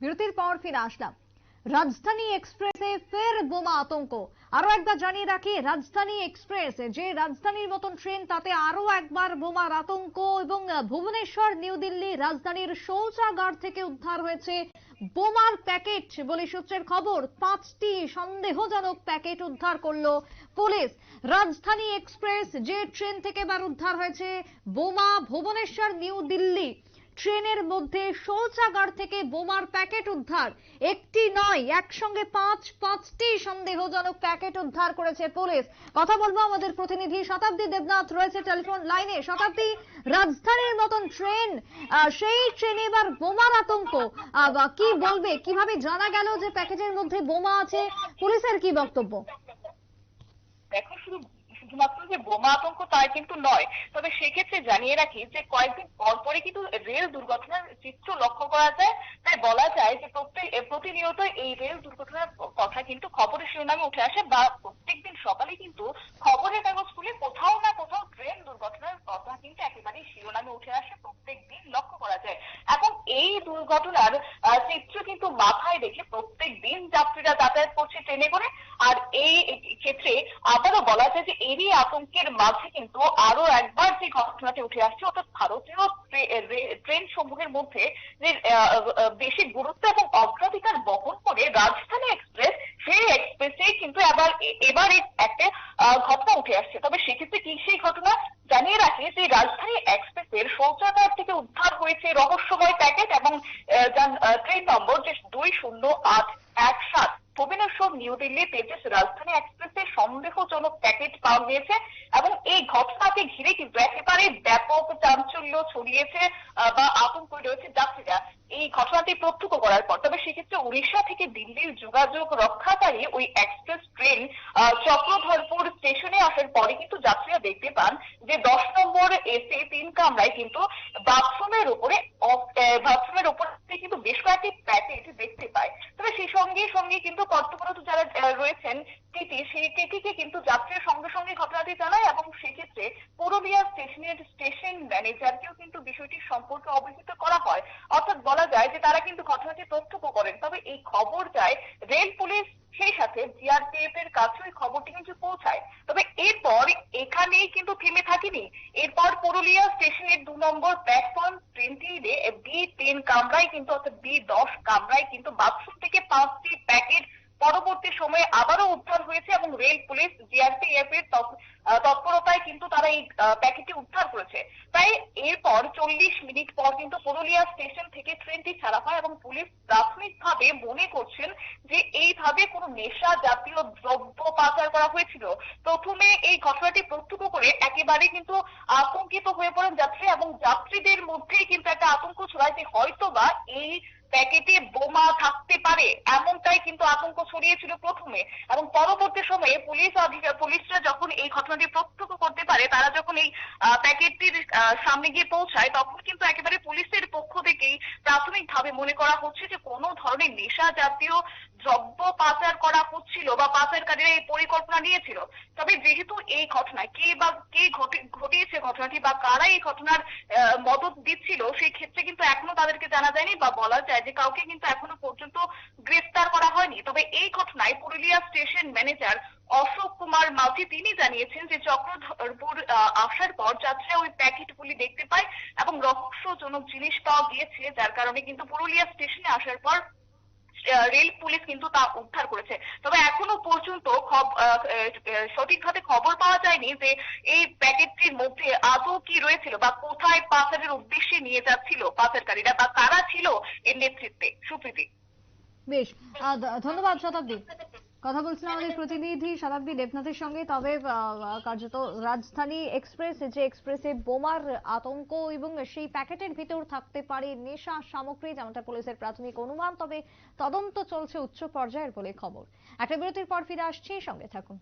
বিরতির পর ফিরে আসলাম। রাজধানী এক্সপ্রেসে ফের বোমা আতঙ্ক। আরো একবার জানিয়ে রাখি, রাজধানী এক্সপ্রেস যে রাজধানীর মতন ট্রেন, তাতে আরো একবার বোমার আতঙ্ক। এবং ভুবনেশ্বর নিউ দিল্লি রাজধানীর শৌচাগার থেকে উদ্ধার হয়েছে বোমার প্যাকেট বলে সূত্রের খবর। 5টি সন্দেহজনক প্যাকেট উদ্ধার করলো পুলিশ। রাজধানী এক্সপ্রেস যে ট্রেন থেকে এবার উদ্ধার হয়েছে বোমা, ভুবনেশ্বর নিউ দিল্লি ট্রেনের মধ্যে শৌচাগার থেকে বোমার প্যাকেট উদ্ধার। একটি নয়, একসঙ্গে পাঁচটি সন্দেহজনক প্যাকেট উদ্ধার করেছে পুলিশ। কথা বলবো আমাদের প্রতিনিধি শতাব্দী দেবনাথ রয়েছে টেলিফোন লাইনে। শতাব্দী, রাজধানীর মতন ট্রেন, সেই ট্রেনে এবার বোমার আতঙ্ক, কি বলবে? কিভাবে জানা গেল যে প্যাকেটের মধ্যে বোমা আছে? পুলিশের কি বক্তব্য? দেখো, শুধুমাত্র যে বোমা আতঙ্ক তাই কিন্তু নয়, তবে সেক্ষেত্রে জানিয়ে রাখি যে কয়েকদিন পরপরই কিন্তু রেল দুর্ঘটনার চিত্র লক্ষ্য করা যায়। তাই বলা যায় যে প্রতিনিয়ত এই রেল দুর্ঘটনার কথা কিন্তু খবরের শিরোনামে উঠে আসে, বা প্রত্যেকদিন সকালে কিন্তু খবরের কাগজ খুলে কোথাও না কোথাও ট্রেন দুর্ঘটনার কথা কিন্তু একেবারেই শিরোনামে উঠে আসে, প্রত্যেক দিন লক্ষ্য করা যায়। এবং এই দুর্ঘটনার চিত্র কিন্তু মাথায় রেখে প্রত্যেক দিন যাত্রীরা যাতায়াত করছে ট্রেনে করে। আর এই ক্ষেত্রে আবারও বলা যায় যে এরই আতঙ্কের মাঝে কিন্তু আরো একবার যে ঘটনাটি উঠে আসছে, অর্থাৎ ভারতীয় ট্রেন সমূহের মধ্যে যে বেশি গুরুত্ব এবং অগ্রাধিকার বহন করে রাজধানী এক্সপ্রেস, সেই এক্সপ্রেসে কিন্তু এবার একটা ঘটনা উঠে আসছে। তবে সেক্ষেত্রে কি সেই ঘটনা জানিয়ে রাখি যে রাজধানী এক্সপ্রেসের শৌচাগার থেকে উদ্ধার হয়েছে রহস্যময় প্যাকেট এবং ট্রেন নম্বর যে 20817 ভুবনেশ্বর নিউ দিল্লি তেজস রাজধানী এক্সপ্রেসের সন্দেহজনক প্যাকেট পাওয়া গিয়েছে। এবং এই ঘটনাকে ঘিরে কিন্তু একেবারে ব্যাপক চাঞ্চল্য ছড়িয়েছে বা আতঙ্ক রয়েছে যাত্রীরা এই ঘটনাটি প্রত্যক্ষ করার পর। তবে সেক্ষেত্রে উড়িষ্যা থেকে দিল্লির যোগাযোগ রক্ষাকারী ওই এক্সপ্রেস ট্রেন চক্রধরপুর স্টেশনে আসার পরে কিন্তু যাত্রীরা দেখতে পান যে 10 নম্বর এসি 3 কামরায় কিন্তু বাথরুমের উপরে কিন্তু বেশ কয়েকটি প্যাকেট দেখতে পায়। তবে সেই সঙ্গে কিন্তু কর্তব্যরত যারা রয়েছেন টিটি, সেই টিটিকে কিন্তু যাত্রীর সঙ্গে সঙ্গে ঘটনাটি জানায় এবং সেক্ষেত্রে পুরুলিয়া স্টেশনের স্টেশন ম্যানেজারকেও কিন্তু বিষয়টি সম্পর্কে অবহিত করা হয়। অর্থাৎ বলা যায় যে তারা কিন্তু ঘটনাটি প্রত্যক্ষ করেন। তবে এই খবর যায় রেল পুলিশ, সেই সাথে জিআরপিএফ এর কাছে ওই খবরটি কিন্তু পৌঁছায়। তবে এরপর এখানেই কিন্তু থেমে থাকেনি। এরপর পুরুলিয়া স্টেশনের 2 নম্বর প্ল্যাটফর্ম 20 B10 কামরায় কিন্তু, অর্থাৎ B10 কামরায় কিন্তু বাথরুম থেকে 5টি প্যাকেট পরবর্তী সময়ে আবারও উদ্ধার হয়েছে এবং রেল পুলিশ জিআরপিএফ এর তৎপরতায় কিন্তু তারা এই প্যাকেটটি উদ্ধার করেছে। তাই এরপর 40 মিনিট পর কিন্তু পুরুলিয়া স্টেশন থেকে ট্রেনটি ছাড়া হয় এবং পুলিশ প্রাথমিকভাবে মনে করছেন যে এইভাবে কোনো নেশা জাতীয় দ্রব্য পাচার করা হয়েছিল। প্রথমে এই ঘটনাটি প্রত্যক্ষ করে একেবারে কিন্তু আতঙ্কিত হয়ে পড়েন যাত্রী, এবং যাত্রীদের মধ্যেই কিন্তু একটা আতঙ্ক ছড়ায় যে হয়তোবা এই প্যাকেটে বোমা থাকতে পারে, এমনটাই কিন্তু আতঙ্ক ছড়িয়েছিল প্রথমে। এবং পরবর্তী সময়ে পুলিশরা যখন এই ঘটনাটি প্রত্যক্ষ করতে পারে, তারা যখন এই প্যাকেটটির সামনে গিয়ে পৌঁছায়, তখন কিন্তু একেবারে পুলিশের পক্ষ থেকেই প্রাথমিকভাবে মনে করা হচ্ছে যে কোনো ধরনের নেশা জাতীয় দ্রব্য পাচার করা হচ্ছিল বা পাচারকারীরা এই পরিকল্পনা নিয়েছিল। তবে যেহেতু এই ঘটনায় কে ঘটিয়েছে ঘটনাটি বা কারা এই ঘটনার মদত দিচ্ছিল, সেই ক্ষেত্রে কিন্তু এখনো তাদেরকে জানা যায়নি, বা বলা যায় যে কাউকে কিন্তু এখনো পর্যন্ত গ্রেফতার করা হয়নি। তবে এই ঘটনায় পুরুলিয়া স্টেশন ম্যানেজার অশোক কুমার মাঝি তিনি জানিয়েছেন যে চক্রধরপুর আসার পর যাত্রীরা ওই প্যাকেটগুলি দেখতে পায় এবং রহস্যজনক জিনিস পাওয়া গিয়েছে, যার কারণে কিন্তু পুরুলিয়া স্টেশনে আসার পর রেল পুলিশ কিন্তু তা উদ্ধার করেছে। তবে এখনো পর্যন্ত সঠিকভাবে খবর পাওয়া যায়নি যে এই প্যাকেটটির মধ্যে আদৌ কি রয়েছিল বা কোথায় পাচারের উদ্দেশ্যে নিয়ে যাচ্ছিল পাচারকারীরা, বা কারা ছিল এর নেতৃত্বে। সুপ্রীতি। বেশ, ধন্যবাদ শতাব্দী। কথা বলছিলাম আমাদের প্রতিনিধি শতাব্দী দেবনাথের সঙ্গে। তবে কার্যত রাজধানী এক্সপ্রেস, যে এক্সপ্রেসে বোমার আতঙ্ক এবং সেই প্যাকেটের ভিতর থাকতে পারে নেশা সামগ্রী, যেমনটা পুলিশের প্রাথমিক অনুমান। তবে তদন্ত চলছে উচ্চ পর্যায়ের বলে খবর। একটা বিরতির পর ফিরে আসছি, সঙ্গে থাকুন।